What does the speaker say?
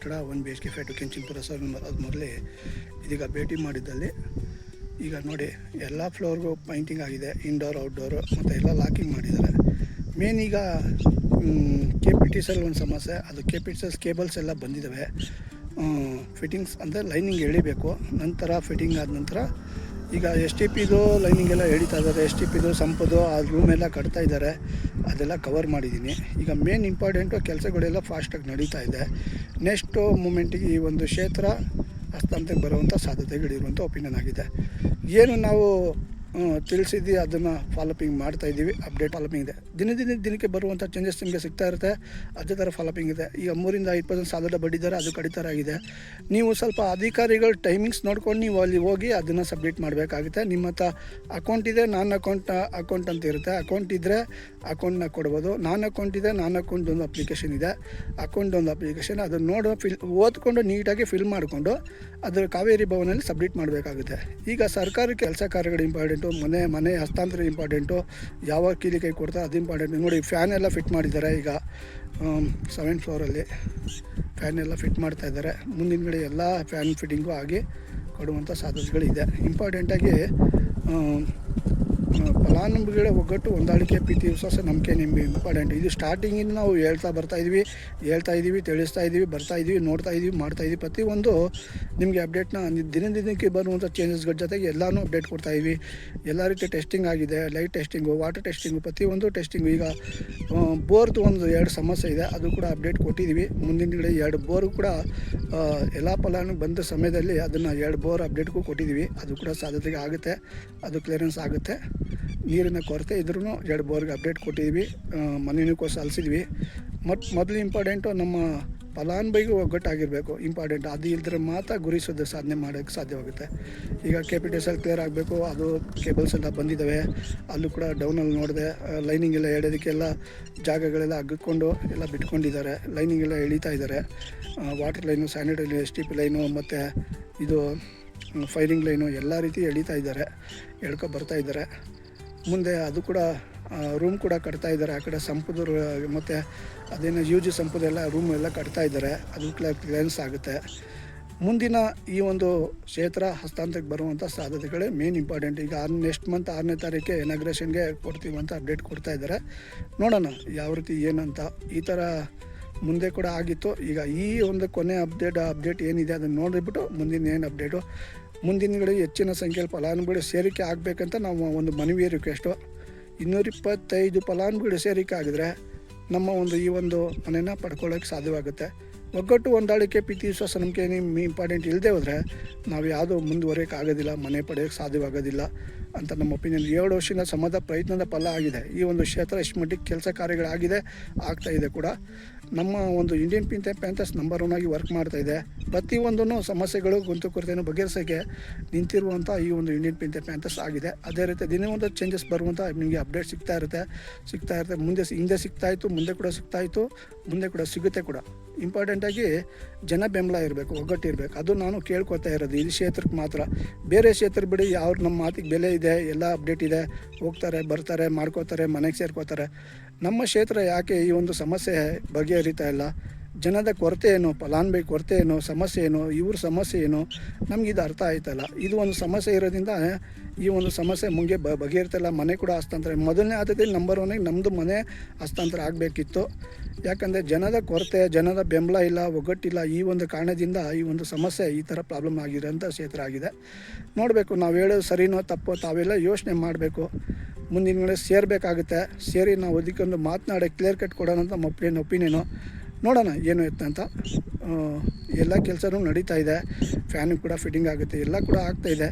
ಕಟ್ಟಡ 1 BHK flat ಕೆಂಚಿನಪುರ sir ಅದು ಮೊದಲೇ ಇದೀಗ ಭೇಟಿ ಮಾಡಿದ್ದಲ್ಲಿ ಈಗ ನೋಡಿ ಎಲ್ಲ ಫ್ಲೋರ್ಗೂ ಪೈಂಟಿಂಗ್ ಆಗಿದೆ, ಇಂಡೋರ್ ಔಟ್ಡೋರು ಮತ್ತು ಎಲ್ಲ ಲಾಕಿಂಗ್ ಮಾಡಿದ್ದಾರೆ. ಮೇನ್ ಈಗ KPTCL ಒಂದು ಸಮಸ್ಯೆ, ಅದು KPTCL ಕೇಬಲ್ಸ್ ಎಲ್ಲ ಬಂದಿದ್ದಾವೆ. ಫಿಟ್ಟಿಂಗ್ಸ್ ಅಂದರೆ ಲೈನಿಂಗ್ ಎಳಿಬೇಕು, ನಂತರ ಫಿಟ್ಟಿಂಗ್ ಆದ ನಂತರ ಈಗ STPದು ಲೈನಿಂಗ್ ಎಲ್ಲ ಎಳಿತಾ ಇದ್ದಾರೆ. STPದು ಸಂಪದು ಆ ರೂಮೆಲ್ಲ ಕಟ್ತಾ ಇದ್ದಾರೆ, ಅದೆಲ್ಲ ಕವರ್ ಮಾಡಿದ್ದೀನಿ. ಈಗ ಮೇನ್ ಇಂಪಾರ್ಟೆಂಟು ಕೆಲಸಗಳೆಲ್ಲ ಫಾಸ್ಟಾಗಿ ನಡೀತಾ ಇದೆ. ನೆಕ್ಸ್ಟು ಮೂಮೆಂಟಿಗೆ ಈ ಒಂದು ಕ್ಷೇತ್ರ ಹಸ್ತಾಂತರಕ್ಕೆ ಬರುವಂಥ ಸಾಧ್ಯತೆಗಳಿರುವಂಥ ಒಪಿನಿಯನ್ ಆಗಿದೆ. ಏನು ನಾವು ತಿಳಿಸಿದ್ವಿ ಅದನ್ನು ಫಾಲೋಪಿಂಗ್ ಮಾಡ್ತಾಯಿದ್ದೀವಿ. ಅಪ್ಡೇಟ್ ಫಾಲೋಪಿಂಗ್ ಇದೆ, ದಿನಕ್ಕೆ ಬರುವಂಥ ಚೇಂಜಸ್ ನಿಮಗೆ ಸಿಗ್ತಾ ಇರುತ್ತೆ. ಅದೇ ಥರ ಫಾಲೋಪಿಂಗ್ ಇದೆ. ಈಗ 3-5% ಸಾಲದ ಬಡ್ಡಿದ್ದಾರೆ, ಅದು ಕಡಿತರ ಆಗಿದೆ. ನೀವು ಸ್ವಲ್ಪ ಅಧಿಕಾರಿಗಳ ಟೈಮಿಂಗ್ಸ್ ನೋಡ್ಕೊಂಡು ನೀವು ಅಲ್ಲಿ ಹೋಗಿ ಅದನ್ನು ಸಬ್ಮಿಟ್ ಮಾಡಬೇಕಾಗುತ್ತೆ. ನಿಮ್ಮ ಹತ್ರ ಅಕೌಂಟ್ ಇದೆ, ನಾನ್ ಅಕೌಂಟ್ ಅಂತ ಇರುತ್ತೆ. ಅಕೌಂಟ್ ಇದ್ದರೆ ಅಕೌಂಟ್ನ ಕೊಡ್ಬೋದು. ನಾನ್ ಅಕೌಂಟ್ ಇದೆ, ನಾನ್ ಅಕೌಂಟ್ ಒಂದು ಅಪ್ಲಿಕೇಶನ್ ಇದೆ. ಅಕೌಂಟ್ ಒಂದು ಅಪ್ಲಿಕೇಶನ್, ಅದನ್ನು ಓದ್ಕೊಂಡು ನೀಟಾಗಿ ಫಿಲ್ ಮಾಡಿಕೊಂಡು ಅದರ ಕಾವೇರಿ ಭವನಲ್ಲಿ ಸಬ್ಮಿಟ್ ಮಾಡಬೇಕಾಗುತ್ತೆ. ಈಗ ಸರ್ಕಾರಕ್ಕೆ ಕೆಲಸ ಕಾರ್ಯಗಳು ಇಂಪಾರ್ಟೆಂಟು, ಮನೆ ಹಸ್ತಾಂತರ ಇಂಪಾರ್ಟೆಂಟು, ಯಾವ ಕೀಲಿ ಕೈ ಕೊಡ್ತಾರೆ ಅದು ಇಂಪಾರ್ಟೆಂಟು. ನೋಡಿ ಫ್ಯಾನ್ ಎಲ್ಲ ಫಿಟ್ ಮಾಡಿದ್ದಾರೆ. ಈಗ 7th ಫ್ಲೋರಲ್ಲಿ ಫ್ಯಾನ್ ಎಲ್ಲ ಫಿಟ್ ಮಾಡ್ತಾಯಿದ್ದಾರೆ. ಮುಂದಿನ ಕಡೆ ಎಲ್ಲ ಫ್ಯಾನ್ ಫಿಟ್ಟಿಂಗು ಆಗಿ ಕೊಡುವಂಥ ಸಾಧ್ಯತೆಗಳಿದೆ. ಇಂಪಾರ್ಟೆಂಟಾಗಿ ಫಲಾನುಭವಿಗಳ ಒಗ್ಗಟ್ಟು, ಹೊಂದಾಣಿಕೆ, ಪ್ರೀತಿ, ವಿಶ್ವಾಸ, ನಂಬಿಕೆ ನಿಮಗೆ ಇಂಪಾರ್ಟೆಂಟ್. ಇದು ಸ್ಟಾರ್ಟಿಂಗಿಂದ ನಾವು ಹೇಳ್ತಾ ಇದ್ದೀವಿ, ತಿಳಿಸ್ತಾ ಇದ್ದೀವಿ, ನೋಡ್ತಾ ಇದ್ದೀವಿ, ಮಾಡ್ತಾಯಿದ್ದೀವಿ. ಪ್ರತಿಯೊಂದು ನಿಮಗೆ ಅಪ್ಡೇಟ್ನ ದಿನಕ್ಕೆ ಬರುವಂಥ ಚೇಂಜಸ್ಗಳ ಜೊತೆಗೆ ಎಲ್ಲನೂ ಅಪ್ಡೇಟ್ ಕೊಡ್ತಾಯಿದ್ವಿ. ಎಲ್ಲ ರೀತಿಯ ಟೆಸ್ಟಿಂಗ್ ಆಗಿದೆ, ಲೈಟ್ ಟೆಸ್ಟಿಂಗು, ವಾಟರ್ ಟೆಸ್ಟಿಂಗು, ಪ್ರತಿಯೊಂದು ಟೆಸ್ಟಿಂಗು. ಈಗ ಬೋರ್ದು ಒಂದು 2 ಸಮಸ್ಯೆ ಇದೆ, ಅದು ಕೂಡ ಅಪ್ಡೇಟ್ ಕೊಟ್ಟಿದ್ದೀವಿ. ಮುಂದಿನ ಕಡೆ 2 ಬೋರು ಕೂಡ ಎಲ್ಲ ಫಲಾನು ಬಂದ ಸಮಯದಲ್ಲಿ ಅದನ್ನು 2 ಬೋರ್ ಅಪ್ಡೇಟ್ಗೂ ಕೊಟ್ಟಿದ್ದೀವಿ. ಅದು ಕೂಡ ಸಾಧ್ಯತೆಗೆ ಆಗುತ್ತೆ, ಅದು ಕ್ಲಿಯರೆನ್ಸ್ ಆಗುತ್ತೆ. ನೀರಿನ ಕೊರತೆ ಇದ್ರೂ 2 ಬೋರ್ಗೆ ಅಪ್ಡೇಟ್ ಕೊಟ್ಟಿದ್ವಿ, ಮನೆಯೂ ಕೂಡ ಸಲ್ಲಿಸಿದ್ವಿ. ಮೊದಲು ಇಂಪಾರ್ಟೆಂಟು ನಮ್ಮ ಫಲಾನುಭವಿಗೂ ಒಗ್ಗಟ್ಟಾಗಿರಬೇಕು, ಇಂಪಾರ್ಟೆಂಟ್. ಅದು ಇಲ್ಲದ್ರೆ ಮಾತ್ರ ಗುರಿ ಸಾಧನೆ ಮಾಡೋಕ್ಕೆ ಸಾಧ್ಯವಾಗುತ್ತೆ. ಈಗ KPTCL ಕ್ಲಿಯರ್ ಆಗಬೇಕು, ಅದು ಕೇಬಲ್ಸ್ ಎಲ್ಲ ಬಂದಿದ್ದಾವೆ. ಅಲ್ಲೂ ಕೂಡ ಡೌನಲ್ಲಿ ನೋಡಿದೆ, ಲೈನಿಂಗ್ ಎಲ್ಲ ಎಳೆಯೋದಕ್ಕೆಲ್ಲ ಜಾಗಗಳೆಲ್ಲ ಅಗ್ಗಿಕೊಂಡು ಎಲ್ಲ ಬಿಟ್ಕೊಂಡಿದ್ದಾರೆ, ಲೈನಿಂಗ್ ಎಲ್ಲ ಎಳಿತಾ ಇದ್ದಾರೆ. Water line, sanitary STP line ಮತ್ತು ಇದು ಫೈರಿಂಗ್ ಲೈನು ಎಲ್ಲ ರೀತಿ ಎಳಿತಾ ಇದ್ದಾರೆ, ಬರ್ತಾ ಇದ್ದಾರೆ. ಮುಂದೆ ಅದು ಕೂಡ ರೂಮ್ ಕೂಡ ಕಟ್ತಾ ಇದ್ದಾರೆ. ಆ ಕಡೆ ಸಂಪುದು ಮತ್ತು ಅದೇನು UG ಸಂಪುದೆಲ್ಲ ರೂಮ್ ಎಲ್ಲ ಕಟ್ತಾ ಇದ್ದಾರೆ, ಅದು ಕ್ಲಿಯರೆನ್ಸ್ ಆಗುತ್ತೆ. ಮುಂದಿನ ಈ ಒಂದು ಕ್ಷೇತ್ರ ಹಸ್ತಾಂತರಕ್ಕೆ ಬರುವಂಥ ಸಾಧ್ಯತೆಗಳೇ ಮೇನ್ ಇಂಪಾರ್ಟೆಂಟ್. ಈಗ ನೆಕ್ಸ್ಟ್ ಮಂತ್ 6ನೇ ತಾರೀಕಿಗೆ ಇನಾಗ್ರೇಷನ್ಗೆ ಕೊಡ್ತೀವಿ ಅಂತ ಅಪ್ಡೇಟ್ ಕೊಡ್ತಾ ಇದ್ದಾರೆ. ನೋಡೋಣ ಯಾವ ರೀತಿ ಏನಂತ. ಈ ಥರ ಮುಂದೆ ಕೂಡ ಆಗಿತ್ತು. ಈಗ ಈ ಒಂದು ಕೊನೆ ಅಪ್ಡೇಟ್ ಏನಿದೆ ಅದನ್ನು ನೋಡಿಬಿಟ್ಟು ಮುಂದಿನ ಏನು ಅಪ್ಡೇಟು, ಮುಂದಿನಗಳು ಹೆಚ್ಚಿನ ಸಂಖ್ಯೆಯಲ್ಲಿ ಫಲಾನುಭವಿಗಳು ಸೇರಿಕೆ ಆಗಬೇಕಂತ ನಾವು ಒಂದು ಮನವಿ ರಿಕ್ವೆಸ್ಟು. 225 ಫಲಾನುಭವಿಗಳು ಸೇರಿಕೆ ಆಗಿದ್ರೆ ನಮ್ಮ ಒಂದು ಈ ಒಂದು ಮನೆಯನ್ನು ಪಡ್ಕೊಳ್ಳೋಕ್ಕೆ ಸಾಧ್ಯವಾಗುತ್ತೆ. ಒಗ್ಗಟ್ಟು, ಹೊಂದಾಣಿಕೆ, ಪ್ರೀತಿ, ವಿಶ್ವಾಸ, ನಂಬಿಕೆ ಇಂಪಾರ್ಟೆಂಟ್ ಇಲ್ಲದೆ ಹೋದರೆ ನಾವು ಯಾವುದೋ ಮುಂದುವರೆಯೋಕ್ಕೆ ಆಗೋದಿಲ್ಲ, ಮನೆ ಪಡೆಯೋಕ್ಕೆ ಸಾಧ್ಯವಾಗೋದಿಲ್ಲ ಅಂತ ನಮ್ಮ ಒಪಿನಿಯನ್. 7 ವರ್ಷದ ಶ್ರಮದ ಪ್ರಯತ್ನದ ಫಲ ಆಗಿದೆ. ಈ ಒಂದು ಕ್ಷೇತ್ರ ಎಷ್ಟು ಮಟ್ಟಿಗೆ ಕೆಲಸ ಕಾರ್ಯಗಳಾಗಿದೆ, ಆಗ್ತಾಯಿದೆ ಕೂಡ. ನಮ್ಮ ಒಂದು ಇಂಡಿಯನ್ ಪ್ಯಾಂಥರ್ಸ್ ನಂಬರ್ 1 ಆಗಿ ವರ್ಕ್ ಮಾಡ್ತಾಯಿದೆ. ಪ್ರತಿಯೊಂದೂ ಸಮಸ್ಯೆಗಳು, ಕುಂದುಕೊರತೆಯನ್ನು ಬಗೆಹರಿಸೋಕ್ಕೆ ನಿಂತಿರುವಂಥ ಈ ಒಂದು ಇಂಡಿಯನ್ ಪ್ಯಾಂಥರ್ಸ್ ಆಗಿದೆ. ಅದೇ ರೀತಿ ದಿನವೊಂದು ಚೇಂಜಸ್ ಬರುವಂಥ ನಿಮಗೆ ಅಪ್ಡೇಟ್ ಸಿಗ್ತಾ ಇರುತ್ತೆ. ಹಿಂದೆ ಸಿಗ್ತಾಯಿತ್ತು, ಮುಂದೆ ಕೂಡ ಸಿಗುತ್ತೆ ಕೂಡ. ಇಂಪಾರ್ಟೆಂಟಾಗಿ ಜನ ಬೆಂಬಲ ಇರಬೇಕು, ಒಗ್ಗಟ್ಟಿರಬೇಕು. ಅದು ನಾನು ಕೇಳ್ಕೊತಾ ಇರೋದು ಈ ಕ್ಷೇತ್ರಕ್ಕೆ ಮಾತ್ರ. ಬೇರೆ ಕ್ಷೇತ್ರ ಬಿಡಿ, ಯಾವ ನಮ್ಮ ಮಾತಿಗೆ ಬೆಲೆ ಇದೆ, ಎಲ್ಲ ಅಪ್ಡೇಟ್ ಇದೆ, ಹೋಗ್ತಾರೆ ಬರ್ತಾರೆ ಮಾಡ್ಕೋತಾರೆ, ಮನೆಗೆ ಸೇರ್ಕೋತಾರೆ. ನಮ್ಮ ಕ್ಷೇತ್ರ ಯಾಕೆ ಈ ಒಂದು ಸಮಸ್ಯೆ ಬಗೆಹರಿತಾ ಇಲ್ಲ? ಜನದ ಕೊರತೆ ಏನು, ಫಲಾನುಭವಿ ಕೊರತೆ ಏನು, ಸಮಸ್ಯೆ ಏನು, ಇವ್ರ ಸಮಸ್ಯೆ ಏನು, ನಮಗಿದು ಅರ್ಥ ಆಯ್ತಲ್ಲ. ಇದು ಒಂದು ಸಮಸ್ಯೆ ಇರೋದ್ರಿಂದ ಈ ಒಂದು ಸಮಸ್ಯೆ ಮುಂಗೆ ಬಗೆಹರಿತಲ್ಲ. ಮನೆ ಕೂಡ ಹಸ್ತಾಂತರ, ಮೊದಲನೇ ಆದ್ಯತೆಯಲ್ಲಿ ನಂಬರ್ 1 ನಮ್ಮದು ಮನೆ ಹಸ್ತಾಂತರ ಆಗಬೇಕಿತ್ತು. ಯಾಕಂದರೆ ಜನದ ಕೊರತೆ, ಜನದ ಬೆಂಬಲ ಇಲ್ಲ, ಒಗ್ಗಟ್ಟಿಲ್ಲ. ಈ ಒಂದು ಕಾರಣದಿಂದ ಈ ಒಂದು ಸಮಸ್ಯೆ ಈ ಥರ ಪ್ರಾಬ್ಲಮ್ ಆಗಿರೋಂಥ ಕ್ಷೇತ್ರ ಆಗಿದೆ. ನೋಡಬೇಕು, ನಾವು ಹೇಳೋದು ಸರಿನೋ ತಪ್ಪೋ ತಾವೆಲ್ಲ ಯೋಚನೆ ಮಾಡಬೇಕು. ಮುಂದಿನ ವೇಳೆ ಸೇರಬೇಕಾಗುತ್ತೆ. ಸೇರಿ ನಾವು ಅದಕ್ಕೊಂದು ಮಾತನಾಡಿ ಕ್ಲಿಯರ್ ಕಟ್ ಕೊಡೋಣ ಅಂತ ನಮ್ಮ ಒಪಿನಿಯನು. ನೋಡೋಣ ಏನು ಇತ್ತು ಅಂತ. ಎಲ್ಲ ಕೆಲಸನೂ ನಡೀತಾ ಇದೆ, ಫ್ಯಾನು ಕೂಡ ಫಿಟ್ಟಿಂಗ್ ಆಗುತ್ತೆ, ಎಲ್ಲ ಕೂಡ ಆಗ್ತಾಯಿದೆ.